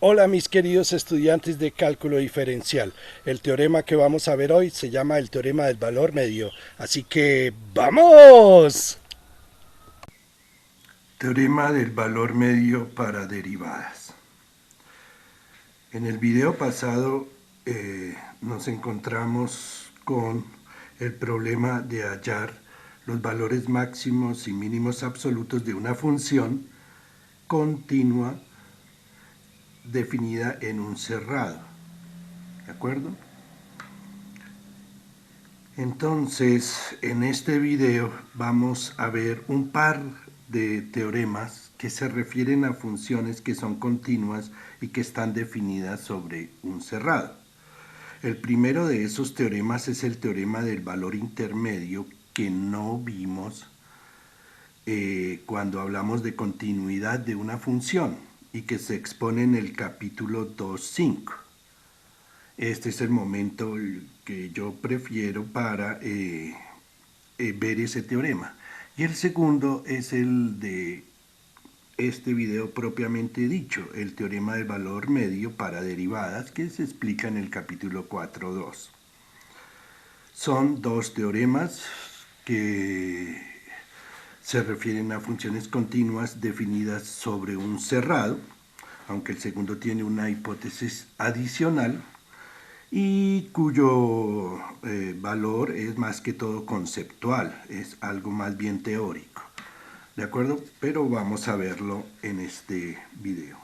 Hola mis queridos estudiantes de cálculo diferencial. El teorema que vamos a ver hoy se llama el teorema del valor medio. Así que ¡vamos! Teorema del valor medio para derivadas. En el video pasado nos encontramos con el problema de hallar los valores máximos y mínimos absolutos de una función continua definida en un cerrado. ¿De acuerdo? Entonces, en este video vamos a ver un par de teoremas que se refieren a funciones que son continuas y que están definidas sobre un cerrado. El primero de esos teoremas es el teorema del valor intermedio que no vimos cuando hablamos de continuidad de una función y que se expone en el capítulo 2.5. Este es el momento que yo prefiero para ver ese teorema. Y el segundo es el de este video propiamente dicho, el teorema del valor medio para derivadas, que se explica en el capítulo 4.2. Son dos teoremas que se refieren a funciones continuas definidas sobre un cerrado, aunque el segundo tiene una hipótesis adicional y cuyo valor es más que todo conceptual, es algo más bien teórico. ¿De acuerdo? Pero vamos a verlo en este video.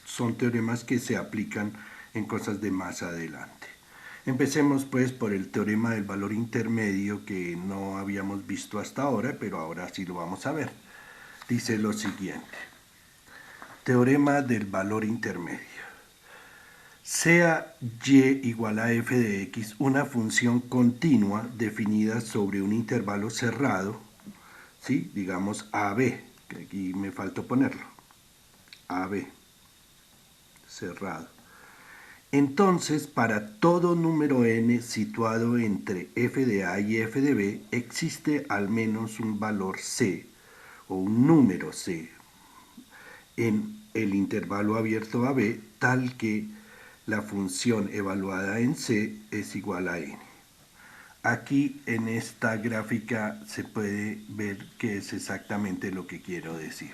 Son teoremas que se aplican en cosas de más adelante. Empecemos pues por el teorema del valor intermedio que no habíamos visto hasta ahora, pero ahora sí lo vamos a ver. Dice lo siguiente. Teorema del valor intermedio. Sea y igual a f de x una función continua definida sobre un intervalo cerrado, ¿sí? Digamos AB, que aquí me faltó ponerlo, AB, cerrado. Entonces, para todo número n situado entre f de a y f de b, existe al menos un valor c, o un número c, en el intervalo abierto a b, tal que la función evaluada en c es igual a n. Aquí en esta gráfica se puede ver qué es exactamente lo que quiero decir.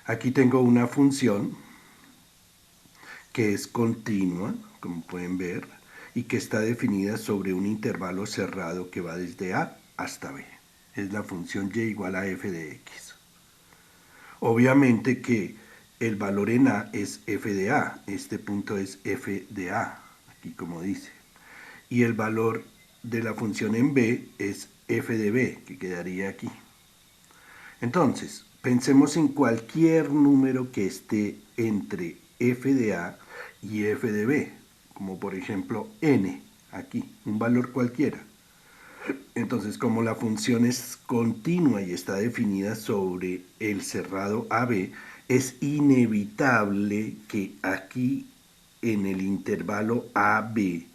Aquí tengo una función que es continua, como pueden ver, y que está definida sobre un intervalo cerrado que va desde a hasta b. Es la función y igual a f de x. Obviamente que el valor en a es f de a, este punto es f de a, aquí como dice. Y el valor de la función en b es f de b, que quedaría aquí. Entonces, pensemos en cualquier número que esté entre f de a y f de b, como por ejemplo n, aquí, un valor cualquiera. Entonces, como la función es continua y está definida sobre el cerrado AB, es inevitable que aquí en el intervalo AB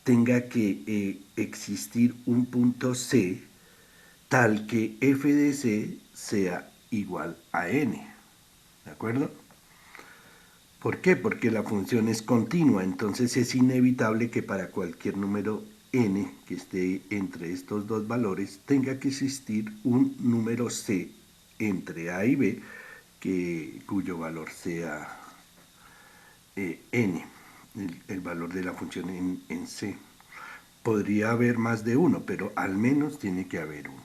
tenga que existir un punto C tal que f de c sea igual a n. ¿De acuerdo? ¿Por qué? Porque la función es continua, entonces es inevitable que para cualquier número n que esté entre estos dos valores tenga que existir un número c entre a y b cuyo valor sea n, el valor de la función en c. Podría haber más de uno, pero al menos tiene que haber uno.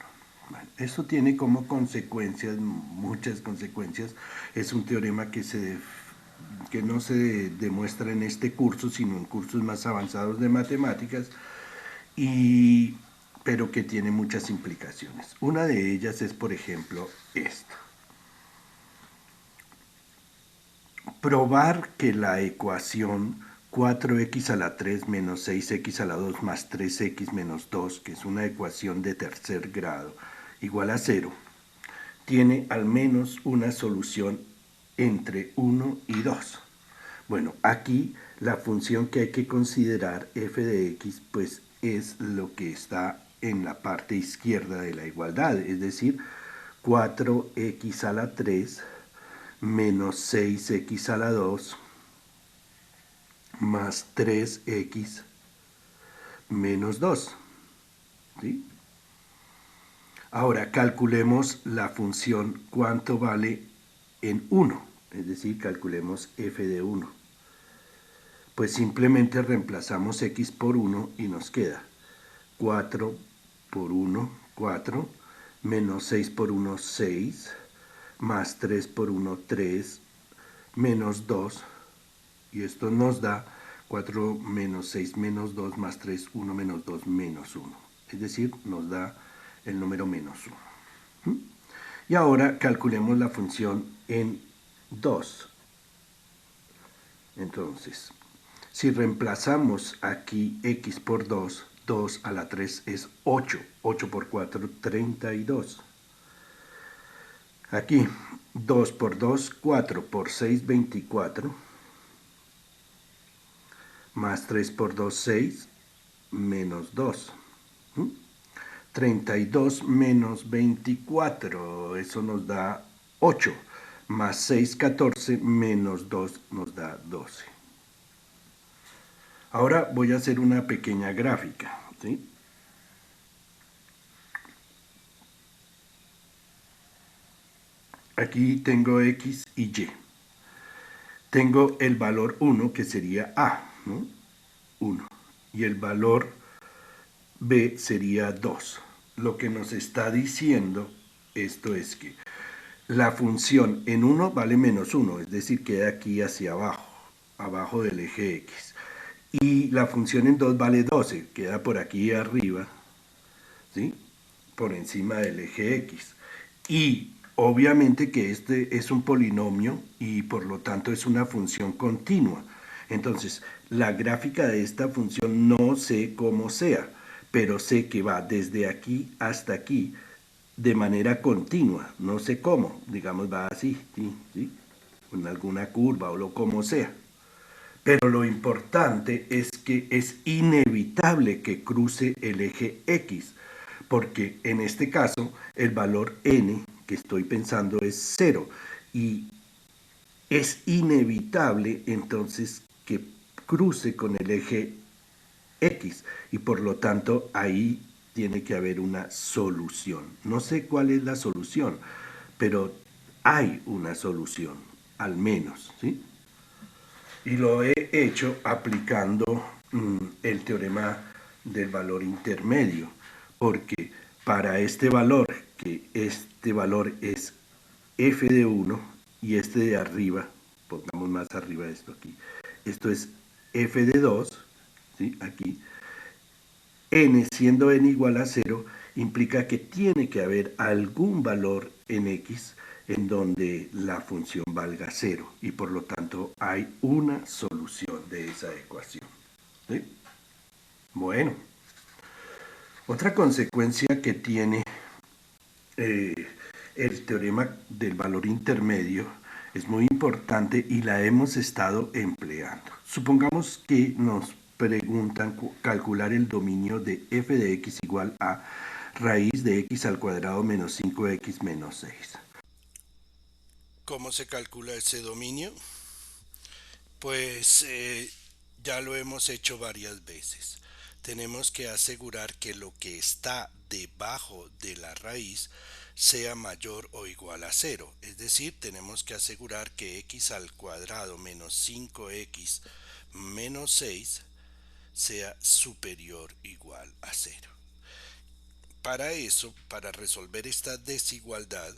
Bueno, eso tiene como consecuencias, muchas consecuencias. Es un teorema que no se demuestra en este curso, sino en cursos más avanzados de matemáticas, pero que tiene muchas implicaciones. Una de ellas es, por ejemplo, esta. Probar que la ecuación 4x a la 3 menos 6x a la 2 más 3x menos 2, que es una ecuación de tercer grado, igual a 0, tiene al menos una solución entre 1 y 2. Bueno, aquí la función que hay que considerar f de x pues es lo que está en la parte izquierda de la igualdad, es decir, 4x a la 3 menos 6x a la 2 más 3x menos 2. ¿Sí? Ahora calculemos la función cuánto vale en 1, es decir, calculemos f de 1. Pues simplemente reemplazamos x por 1 y nos queda 4 por 1, 4, menos 6 por 1, 6, más 3 por 1, 3, menos 2, y esto nos da 4 menos 6 menos 2 más 3, 1 menos 2 menos 1. Es decir, nos da el número menos 1. Y ahora calculemos la función en 2. Entonces, si reemplazamos aquí x por 2, 2 a la 3 es 8. 8 por 4, 32. Aquí, 2 por 2, 4 por 6, 24. Más 3 por 2, 6, menos 2. 32 menos 24, eso nos da 8. Más 6, 14, menos 2 nos da 12. Ahora voy a hacer una pequeña gráfica, ¿sí? Aquí tengo x y y. Tengo el valor 1, que sería a, ¿no? 1. Y el valor b sería 2. Lo que nos está diciendo esto es que la función en 1 vale menos 1, es decir, queda aquí hacia abajo, abajo del eje x. Y la función en 2 vale 12, queda por aquí arriba, ¿sí? Por encima del eje x. Y obviamente que este es un polinomio y por lo tanto es una función continua. Entonces, la gráfica de esta función no sé cómo sea, pero sé que va desde aquí hasta aquí de manera continua. No sé cómo, digamos va así, ¿sí? ¿Sí? Con alguna curva o lo como sea. Pero lo importante es que es inevitable que cruce el eje X, porque en este caso el valor n que estoy pensando es 0 y es inevitable entonces que cruce con el eje X y por lo tanto ahí tiene que haber una solución. No sé cuál es la solución, pero hay una solución, al menos, ¿sí? Y lo he hecho aplicando el teorema del valor intermedio, porque para este valor, que este valor es f de 1 y este de arriba, pongamos más arriba esto aquí, esto es f de 2, ¿sí? Aquí, n siendo n igual a 0 implica que tiene que haber algún valor en x en donde la función valga 0 y por lo tanto hay una solución de esa ecuación. ¿Sí? Bueno, otra consecuencia que tiene eh, el teorema del valor intermedio es muy importante y la hemos estado empleando. Supongamos que nos preguntan calcular el dominio de f de x igual a raíz de x al cuadrado menos 5x menos 6. ¿Cómo se calcula ese dominio? Pues ya lo hemos hecho varias veces. Tenemos que asegurar que lo que está debajo de la raíz sea mayor o igual a cero. Es decir, tenemos que asegurar que x al cuadrado menos 5x menos 6 sea superior o igual a cero. Para eso, para resolver esta desigualdad,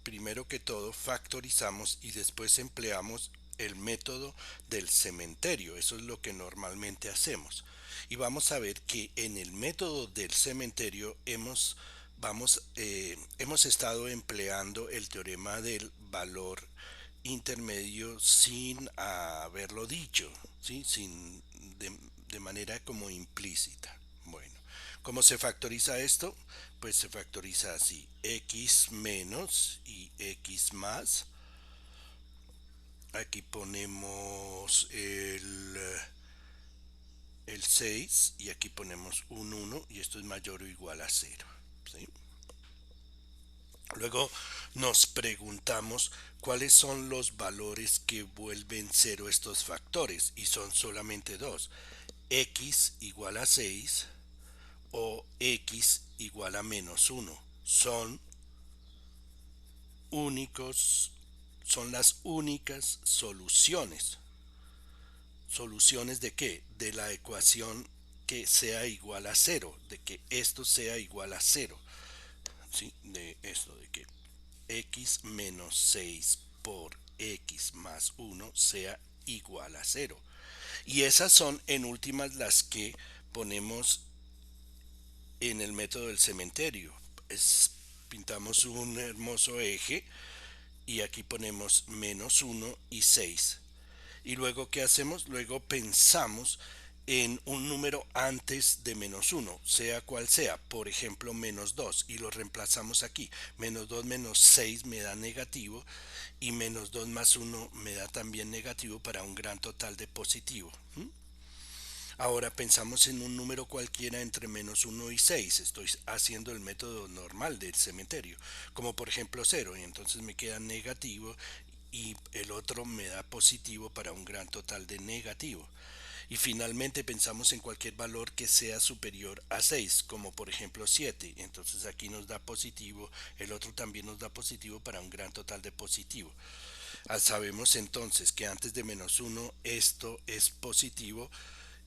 primero que todo factorizamos y después empleamos el método del cementerio. Eso es lo que normalmente hacemos. Y vamos a ver que en el método del cementerio hemos estado empleando el teorema del valor intermedio sin haberlo dicho, ¿sí? De manera como implícita. Bueno, ¿cómo se factoriza esto? Pues se factoriza así: x menos y x más. Aquí ponemos el 6 y aquí ponemos un 1 y esto es mayor o igual a 0. ¿Sí? Luego nos preguntamos cuáles son los valores que vuelven cero estos factores y son solamente dos, x igual a 6 o x igual a menos uno. Únicos, son las únicas soluciones. ¿Soluciones de qué? De la ecuación que sea igual a cero, de que esto sea igual a cero. ¿Sí? De esto, de que x menos 6 por x más uno sea igual a cero. Y esas son en últimas las que ponemos en el método del cementerio. Pintamos un hermoso eje y aquí ponemos menos uno y 6. Y luego, ¿qué hacemos? Luego pensamos en un número antes de menos uno, sea cual sea, por ejemplo menos 2, y lo reemplazamos aquí. Menos 2 menos 6 me da negativo y menos 2 más uno me da también negativo para un gran total de positivo. Ahora pensamos en un número cualquiera entre menos uno y 6. Estoy haciendo el método normal del cementerio, como por ejemplo cero, y entonces me queda negativo y el otro me da positivo para un gran total de negativo. Y finalmente pensamos en cualquier valor que sea superior a 6, como por ejemplo 7. Entonces aquí nos da positivo, el otro también nos da positivo para un gran total de positivo. Sabemos entonces que antes de menos uno esto es positivo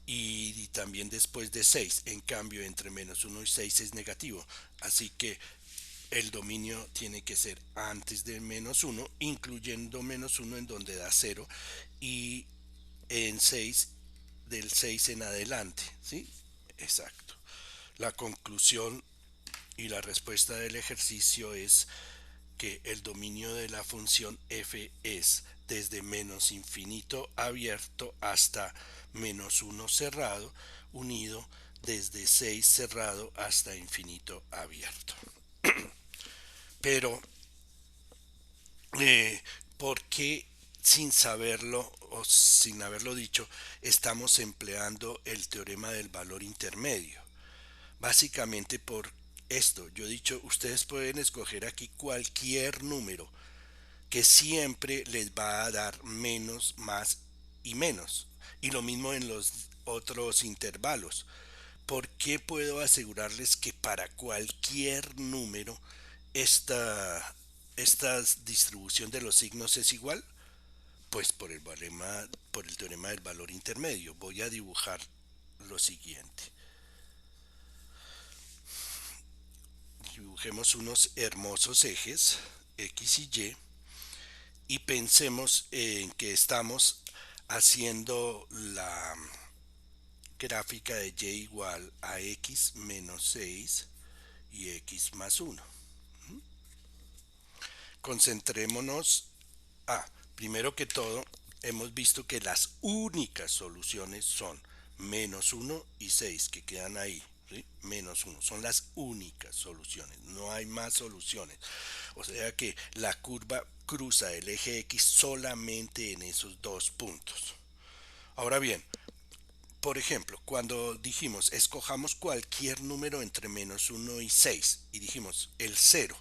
y también después de 6. En cambio, entre menos uno y 6 es negativo. Así que el dominio tiene que ser antes de menos uno, incluyendo menos uno en donde da cero, y en 6 del 6 en adelante. ¿Sí? Exacto. La conclusión y la respuesta del ejercicio es que el dominio de la función f es desde menos infinito abierto hasta menos uno cerrado, unido desde 6 cerrado hasta infinito abierto. Pero, ¿por qué sin saberlo o sin haberlo dicho estamos empleando el teorema del valor intermedio? Básicamente por esto, yo he dicho, ustedes pueden escoger aquí cualquier número que siempre les va a dar menos, más y menos. Y lo mismo en los otros intervalos. ¿Por qué puedo asegurarles que para cualquier número esta, esta distribución de los signos es igual? Pues por el teorema del valor intermedio. Voy a dibujar lo siguiente. Dibujemos unos hermosos ejes X y y pensemos en que estamos haciendo la gráfica de y igual a x menos 6 y x más uno. Concentrémonos a, primero que todo, hemos visto que las únicas soluciones son menos uno y 6 que quedan ahí. ¿Sí? Menos uno son las únicas soluciones, no hay más soluciones. O sea que la curva cruza el eje X solamente en esos dos puntos. Ahora bien, por ejemplo, cuando dijimos escojamos cualquier número entre menos uno y 6 y dijimos el cero,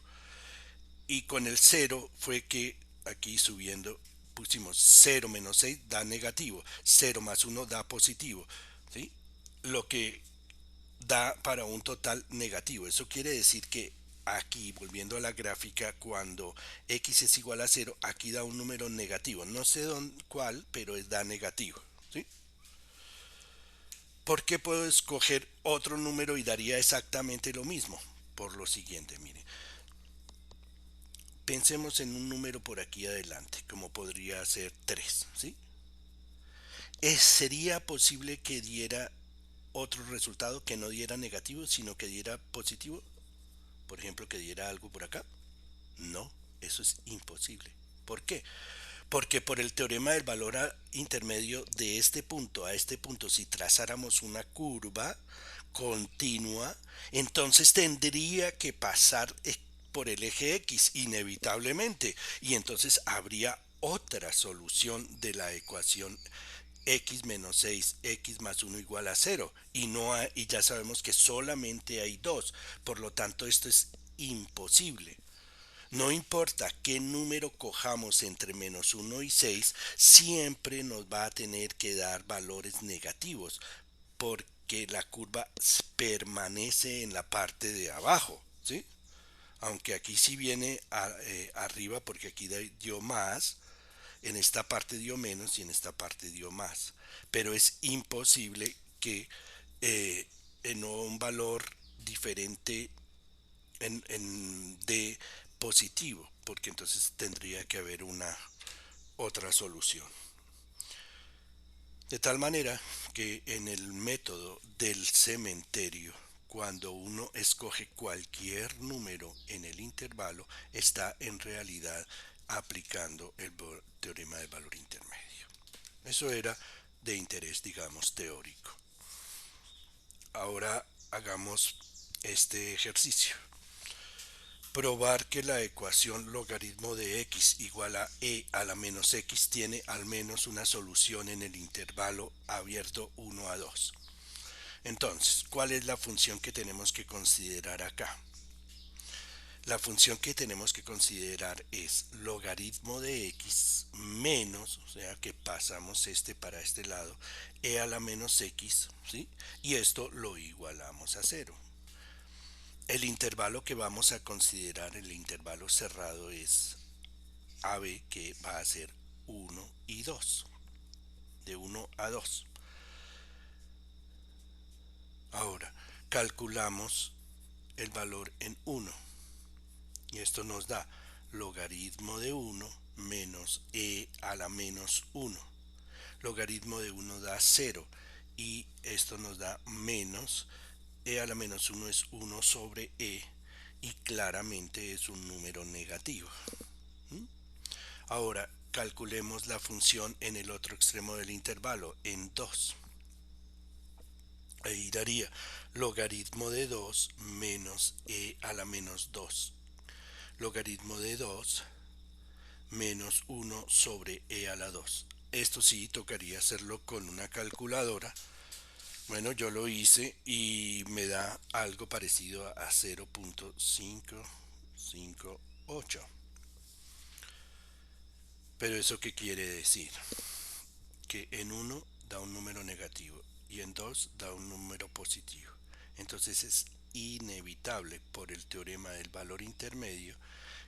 y con el cero fue que aquí subiendo pusimos cero menos 6 da negativo, cero más uno da positivo, ¿sí? Lo que da para un total negativo. Eso quiere decir que aquí, volviendo a la gráfica, cuando x es igual a cero, aquí da un número negativo. No sé cuál, pero da negativo. ¿Sí? ¿Por qué puedo escoger otro número y daría exactamente lo mismo? Por lo siguiente, mire. Pensemos en un número por aquí adelante, como podría ser 3, ¿sí? ¿Sería posible que diera otro resultado que no diera negativo, sino que diera positivo? Por ejemplo, que diera algo por acá. No, eso es imposible. ¿Por qué? Porque por el teorema del valor intermedio de este punto a este punto, si trazáramos una curva continua, entonces tendría que pasar por el eje X inevitablemente y entonces habría otra solución de la ecuación x menos 6, x más uno igual a cero y, no hay, y ya sabemos que solamente hay dos, por lo tanto esto es imposible. No importa qué número cojamos entre -1 y 6, siempre nos va a tener que dar valores negativos, porque la curva permanece en la parte de abajo, ¿sí? Aunque aquí sí viene arriba, porque aquí dio más, en esta parte dio menos y en esta parte dio más. Pero es imposible que en un valor diferente de positivo, porque entonces tendría que haber una otra solución. De tal manera que en el método del cementerio, cuando uno escoge cualquier número en el intervalo, está en realidad aplicando el teorema del valor intermedio. Eso era de interés, digamos, teórico. Ahora hagamos este ejercicio. Probar que la ecuación logaritmo de x igual a e a la menos x tiene al menos una solución en el intervalo abierto 1 a 2. Entonces, ¿cuál es la función que tenemos que considerar acá? La función que tenemos que considerar es logaritmo de x menos, o sea que pasamos este para este lado, e a la menos x, ¿sí? Y esto lo igualamos a 0. El intervalo que vamos a considerar, el intervalo cerrado, es AB, que va a ser 1 y 2, de 1 a 2. Ahora, calculamos el valor en 1 y esto nos da logaritmo de 1 menos e a la menos 1. Logaritmo de 1 da 0 y esto nos da menos e a la menos 1 es 1 sobre e y claramente es un número negativo. Ahora calculemos la función en el otro extremo del intervalo, en 2. Ahí daría logaritmo de 2 menos e a la menos 2. Logaritmo de 2 menos 1 sobre e a la 2. Esto sí tocaría hacerlo con una calculadora. Bueno, yo lo hice y me da algo parecido a 0.558. Pero ¿eso qué quiere decir? Que en 1 da un número negativo y en 2 da un número positivo. Entonces es inevitable por el teorema del valor intermedio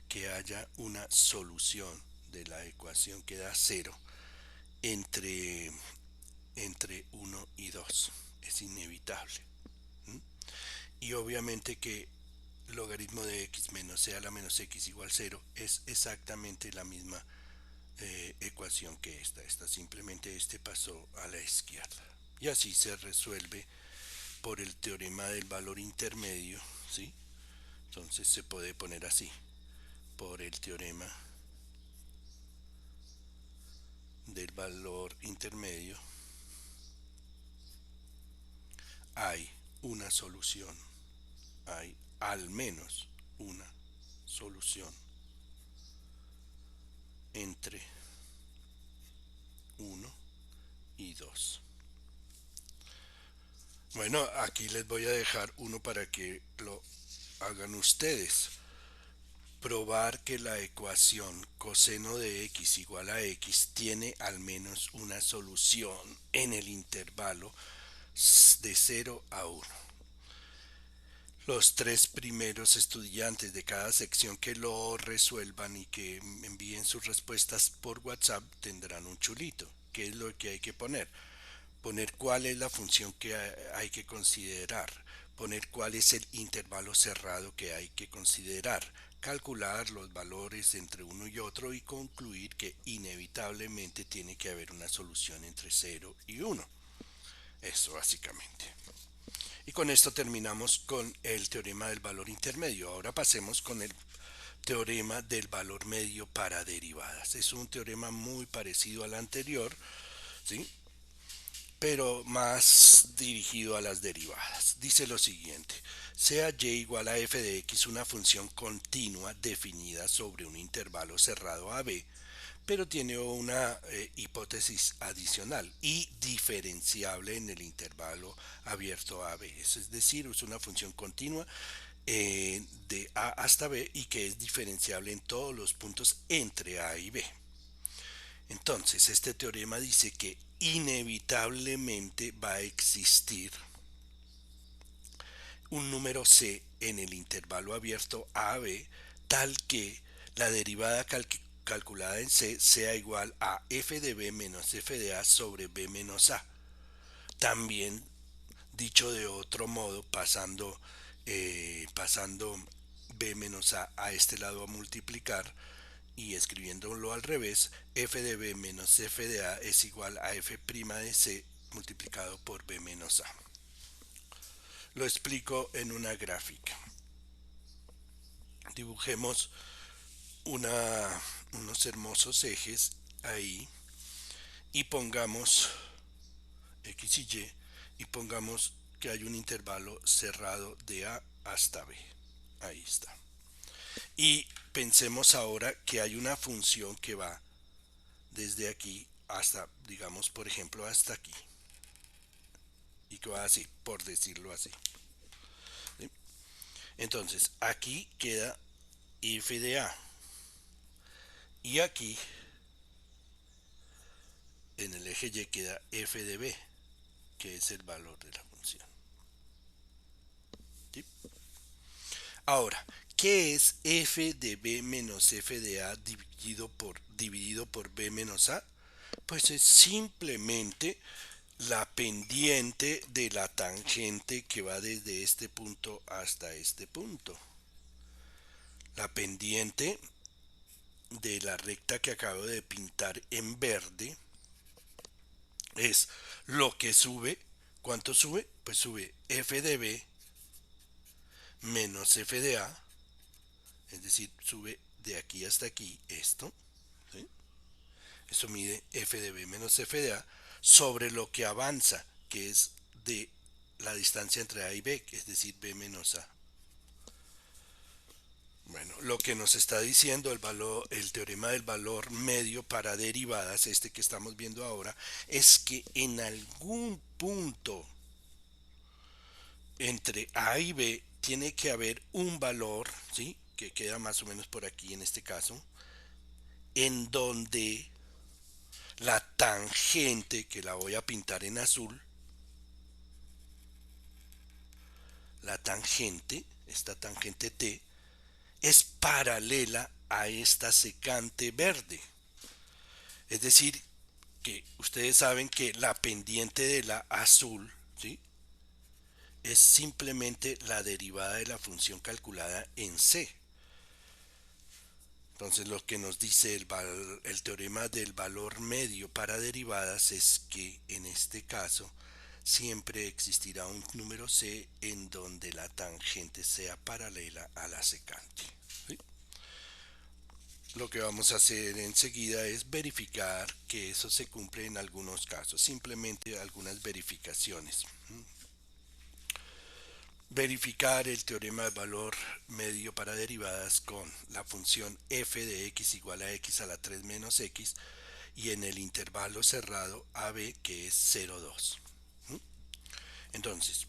que haya una solución de la ecuación que da 0 entre, entre 1 y 2. Es inevitable. ¿Mm? Y obviamente que logaritmo de x menos c a la menos x igual 0 es exactamente la misma ecuación que esta simplemente pasó a la izquierda y así se resuelve por el teorema del valor intermedio, ¿sí? Entonces se puede poner así: por el teorema del valor intermedio hay una solución, hay al menos una solución entre 1 y 2. Bueno, aquí les voy a dejar uno para que lo hagan ustedes. Probar que la ecuación coseno de x igual a x tiene al menos una solución en el intervalo de 0 a 1. Los 3 primeros estudiantes de cada sección que lo resuelvan y que envíen sus respuestas por WhatsApp tendrán un chulito. ¿Qué es lo que hay que poner? Poner cuál es la función que hay que considerar, poner cuál es el intervalo cerrado que hay que considerar, calcular los valores entre uno y otro y concluir que inevitablemente tiene que haber una solución entre 0 y 1. Eso básicamente. Y con esto terminamos con el teorema del valor intermedio. Ahora pasemos con el teorema del valor medio para derivadas. Es un teorema muy parecido al anterior, ¿sí? Pero más dirigido a las derivadas. Dice lo siguiente: sea y igual a f de x una función continua definida sobre un intervalo cerrado a b, pero tiene una hipótesis adicional y diferenciable en el intervalo abierto a b. Es decir, es una función continua de A hasta B y que es diferenciable en todos los puntos entre A y B. Entonces, este teorema dice que inevitablemente va a existir un número C en el intervalo abierto A-B tal que la derivada calculada en C sea igual a f de B menos f de A sobre B menos A. También, dicho de otro modo, pasando B menos A este lado a multiplicar y escribiéndolo al revés, f de B menos f de A es igual a f' de C multiplicado por B menos A. Lo explico en una gráfica. Dibujemos unos hermosos ejes ahí y pongamos X y Y y pongamos que hay un intervalo cerrado de A hasta B. Ahí está. Y pensemos ahora que hay una función que va desde aquí hasta, digamos, por ejemplo, hasta aquí. Y que va así, por decirlo así. ¿Sí? Entonces, aquí queda f de A. Y aquí, en el eje Y, queda f de B, que es el valor de la función. ¿Sí? Ahora, ¿qué es f de B menos f de A dividido por B menos A? Pues es simplemente la pendiente de la tangente que va desde este punto hasta este punto. La pendiente de la recta que acabo de pintar en verde es lo que sube. ¿Cuánto sube? Pues sube f de B menos f de A, es decir, sube de aquí hasta aquí esto. ¿Sí? Eso mide f de B menos f de A sobre lo que avanza, que es de la distancia entre A y B, es decir, B menos A. Bueno, lo que nos está diciendo el teorema del valor medio para derivadas, este que estamos viendo ahora, es que en algún punto entre A y B tiene que haber un valor, ¿sí? Que queda más o menos por aquí en este caso, en donde la tangente, que la voy a pintar en azul, la tangente, esta tangente T, es paralela a esta secante verde. Es decir, que ustedes saben que la pendiente de la azul, ¿sí? Es simplemente la derivada de la función calculada en C. Entonces lo que nos dice el teorema del valor medio para derivadas es que en este caso siempre existirá un número C en donde la tangente sea paralela a la secante. ¿Sí? Lo que vamos a hacer enseguida es verificar que eso se cumple en algunos casos, simplemente algunas verificaciones. Verificar el teorema de valor medio para derivadas con la función f de x igual a x a la 3 menos x y en el intervalo cerrado AB que es 0,2. Entonces,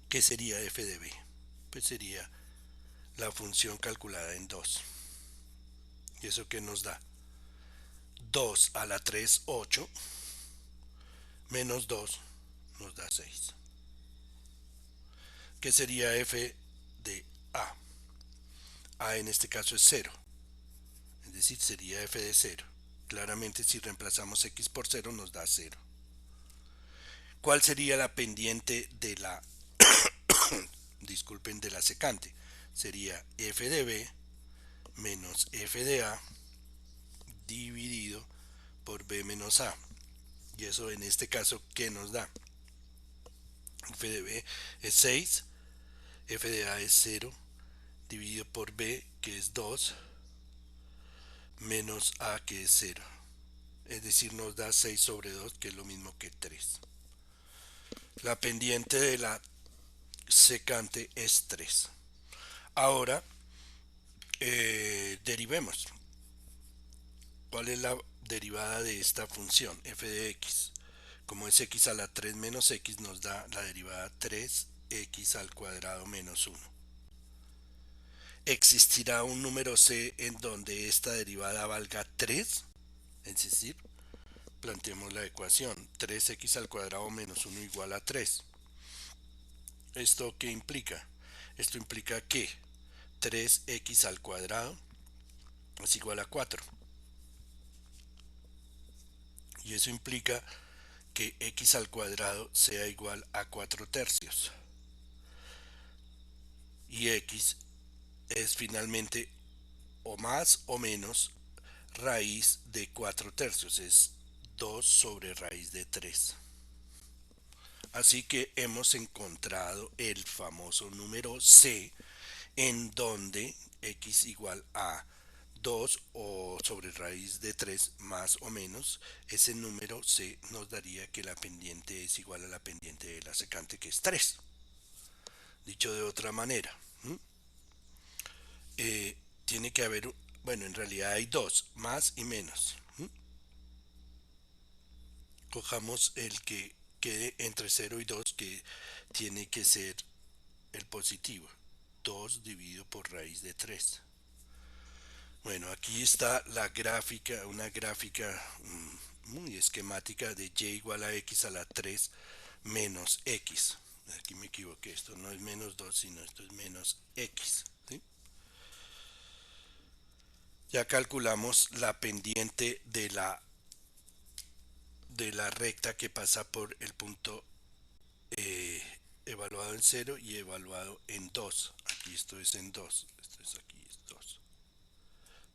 ¿qué sería f de b? Pues sería la función calculada en 2. ¿Y eso qué nos da? 2 a la 3, 8, menos 2 nos da 6. ¿Qué sería f de a? A en este caso es 0, es decir, sería f de 0. Claramente si reemplazamos x por 0 nos da 0. ¿Cuál sería la pendiente de la disculpen, de la secante? Sería f de b menos f de a dividido por b menos a. Y eso en este caso, ¿qué nos da? F de b es 6, f de a es 0, dividido por b, que es 2, menos a, que es 0. Es decir, nos da 6 sobre 2, que es lo mismo que 3. La pendiente de la secante es 3. Ahora, derivemos. ¿Cuál es la derivada de esta función? F de x. Como es x a la 3 menos x, nos da la derivada 3 x al cuadrado menos 1. ¿Existirá un número c en donde esta derivada valga 3? Es decir, planteemos la ecuación 3x al cuadrado menos 1 igual a 3. ¿Esto qué implica? Esto implica que 3x al cuadrado es igual a 4. Y eso implica que x al cuadrado sea igual a 4 tercios. Y x es finalmente o más o menos raíz de 4 tercios. Es 2 sobre raíz de 3. Así que hemos encontrado el famoso número c en donde x igual a 2 o sobre raíz de 3 más o menos, ese número c nos daría que la pendiente es igual a la pendiente de la secante, que es 3. Dicho de otra manera, tiene que haber, bueno, en realidad hay dos, más y menos. Cojamos el que quede entre 0 y 2, que tiene que ser el positivo. 2 dividido por raíz de 3. Bueno, aquí está la gráfica, una gráfica muy esquemática de y igual a x a la 3 menos x. Aquí me equivoqué, esto no es menos 2, sino esto es menos x. ¿Sí? Ya calculamos la pendiente de la recta que pasa por el punto evaluado en 0 y evaluado en 2. Aquí esto es en 2, esto es aquí es 2,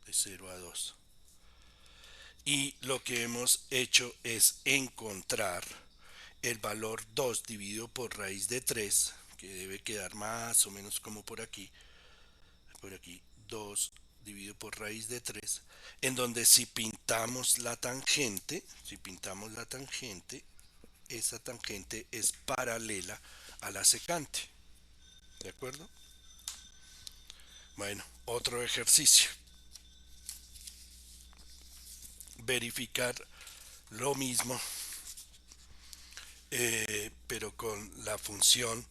de 0 a 2. Y lo que hemos hecho es encontrar el valor 2 dividido por raíz de 3, que debe quedar más o menos como por aquí 2 dividido por raíz de 3, en donde si pintamos la tangente, esa tangente es paralela a la secante. ¿De acuerdo? Bueno, otro ejercicio. Verificar lo mismo, pero con la función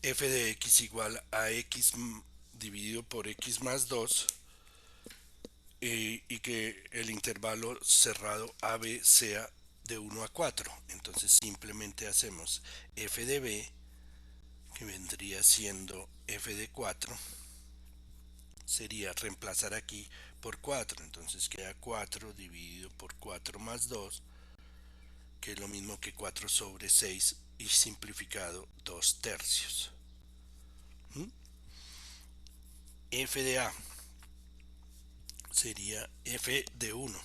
f de x igual a x dividido por x más 2, y que el intervalo cerrado AB sea de 1 a 4. Entonces simplemente hacemos f de b, que vendría siendo f de 4, sería reemplazar aquí por 4. Entonces queda 4 dividido por 4 más 2, que es lo mismo que 4 sobre 6 y simplificado 2 tercios. F de A sería f de 1.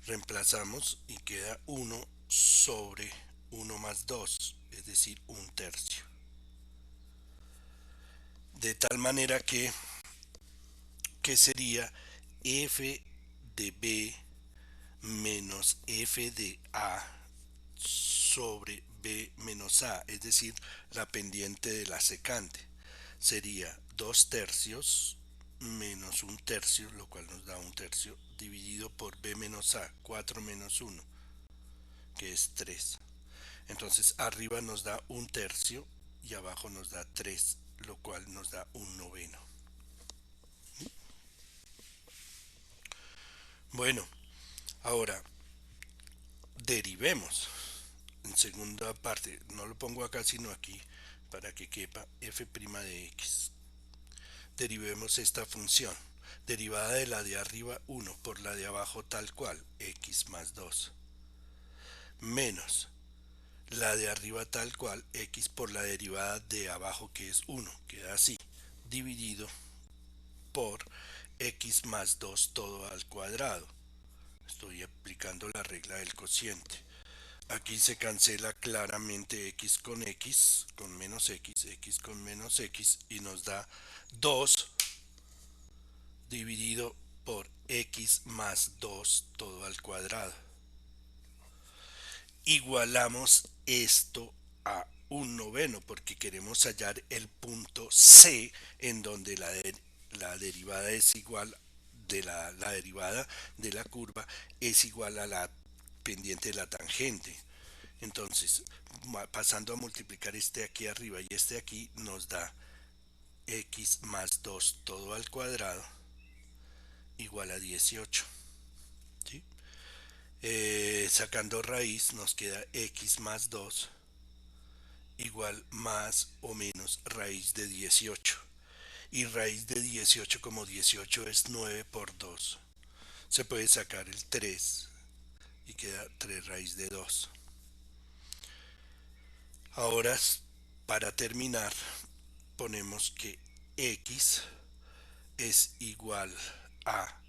Reemplazamos y queda 1 sobre 1 más 2, es decir, 1 tercio. De tal manera que sería f de b menos f de a sobre b menos a, es decir, la pendiente de la secante. Sería 2 tercios menos 1 tercio, lo cual nos da 1 tercio, dividido por b menos a, 4 menos 1, que es 3. Entonces arriba nos da 1 tercio y abajo nos da 3, lo cual nos da 1 noveno. Bueno, ahora derivemos. En segunda parte, no lo pongo acá sino aquí para que quepa f' de x. Derivemos esta función. Derivada de la de arriba 1 por la de abajo tal cual, x más 2. Menos la de arriba tal cual, x por la derivada de abajo, que es 1, queda así, dividido por x más 2 todo al cuadrado. Estoy aplicando la regla del cociente. Aquí se cancela claramente x con menos x con menos x, y nos da 2 dividido por x más 2 todo al cuadrado. Igualamos esto a un noveno porque queremos hallar el punto C en donde la derivada es igual de la derivada de la curva es igual a la pendiente de la tangente. Entonces, pasando a multiplicar este aquí arriba y este aquí, nos da x más 2 todo al cuadrado igual a 18. ¿Sí? Sacando raíz nos queda x más 2 igual más o menos raíz de 18. Y raíz de 18, como 18 es 9 por 2, se puede sacar el 3 y queda 3 raíz de 2. Ahora, para terminar, ponemos que x es igual a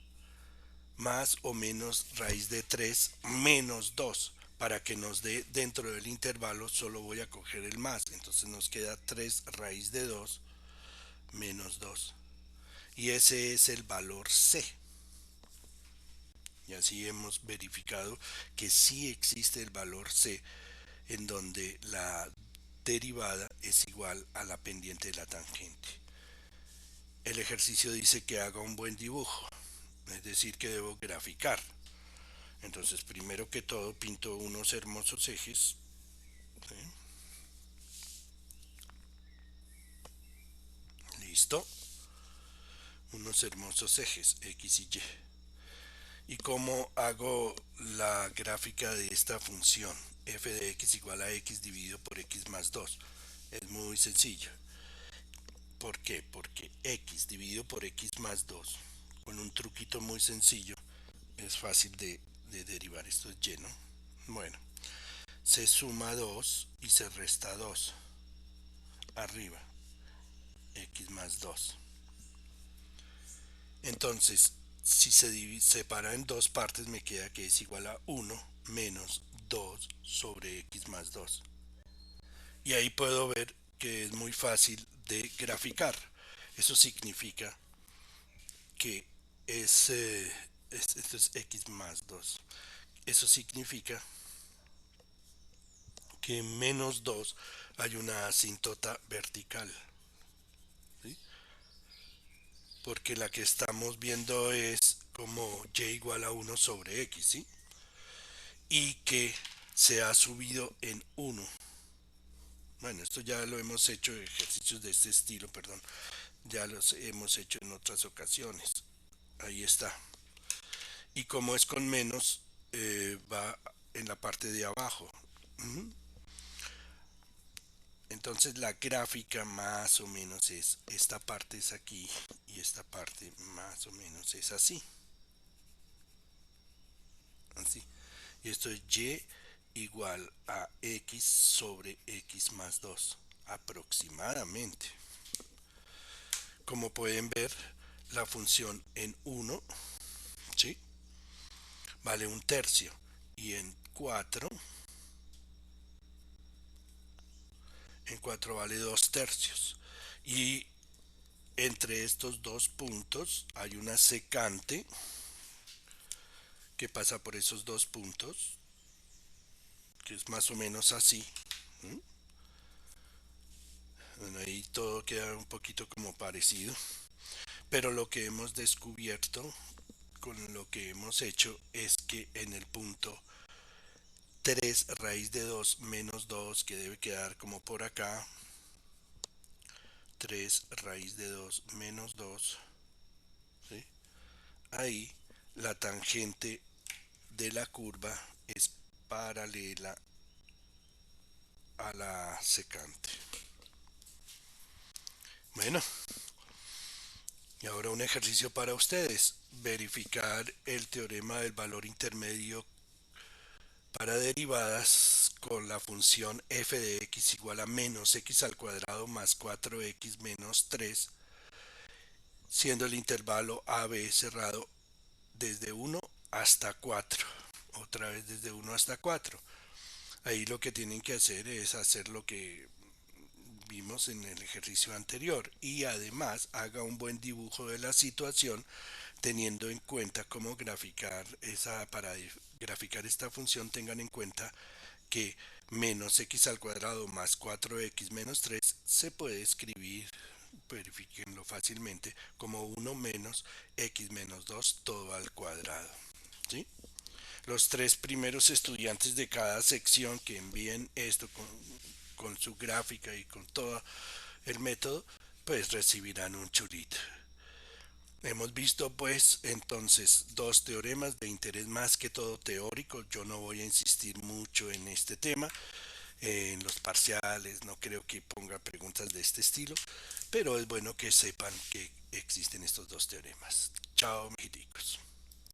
más o menos raíz de 3 menos 2. Para que nos dé dentro del intervalo solo voy a coger el más. Entonces nos queda 3 raíz de 2 menos 2. Y ese es el valor c. Y así hemos verificado que sí existe el valor c, en donde la derivada es igual a la pendiente de la tangente. El ejercicio dice que haga un buen dibujo, es decir, que debo graficar. Entonces, primero que todo, pinto unos hermosos ejes. ¿Sí? Listo. Unos hermosos ejes, X y Y. ¿Y cómo hago la gráfica de esta función? F de x igual a x dividido por x más 2. Es muy sencillo. ¿Por qué? Porque x dividido por x más 2, con un truquito muy sencillo, es fácil de derivar. Esto es lleno. Bueno, se suma 2 y se resta 2. Arriba, x más 2. Entonces, si se separa en dos partes, me queda que es igual a 1 menos 2 sobre x más 2. Y ahí puedo ver que es muy fácil de graficar. Eso significa que esto es x más 2. Eso significa que en menos 2 hay una asíntota vertical. ¿Sí? Porque la que estamos viendo es como y igual a 1 sobre x. ¿Sí? Y que se ha subido en 1. Bueno, esto ya lo hemos hecho, ejercicios de este estilo, perdón. Ya los hemos hecho en otras ocasiones. Ahí está. Y como es con menos, va en la parte de abajo. Entonces la gráfica más o menos es, esta parte es aquí y esta parte más o menos es así. Así. Y esto es y igual a x sobre x más 2 aproximadamente. Como pueden ver, la función en 1, ¿sí?, vale un tercio, y en 4 vale 2 tercios. Y entre estos dos puntos hay una secante que pasa por esos dos puntos, que es más o menos así. ¿Mm? Bueno, ahí todo queda un poquito como parecido. Pero lo que hemos descubierto con lo que hemos hecho es que en el punto 3 raíz de 2 menos 2, que debe quedar como por acá, 3 raíz de 2 menos 2, ¿sí?, ahí la tangente de la curva es paralela a la secante. Bueno, y ahora un ejercicio para ustedes: verificar el teorema del valor intermedio para derivadas con la función f de x igual a menos x al cuadrado más 4x menos 3, siendo el intervalo AB cerrado desde 1 hasta 4. Otra vez desde 1 hasta 4. Ahí lo que tienen que hacer es hacer lo que vimos en el ejercicio anterior, y además haga un buen dibujo de la situación, teniendo en cuenta cómo graficar para graficar esta función. Tengan en cuenta que menos x al cuadrado más 4x menos 3 se puede escribir, verifíquenlo fácilmente, como 1 menos x menos 2 todo al cuadrado. ¿Sí? Los tres primeros estudiantes de cada sección que envíen esto con su gráfica y con todo el método, pues recibirán un chulito. Hemos visto pues entonces dos teoremas de interés más que todo teórico. Yo no voy a insistir mucho en este tema, en los parciales, no creo que ponga preguntas de este estilo, pero es bueno que sepan que existen estos dos teoremas. Chao, mijiticos.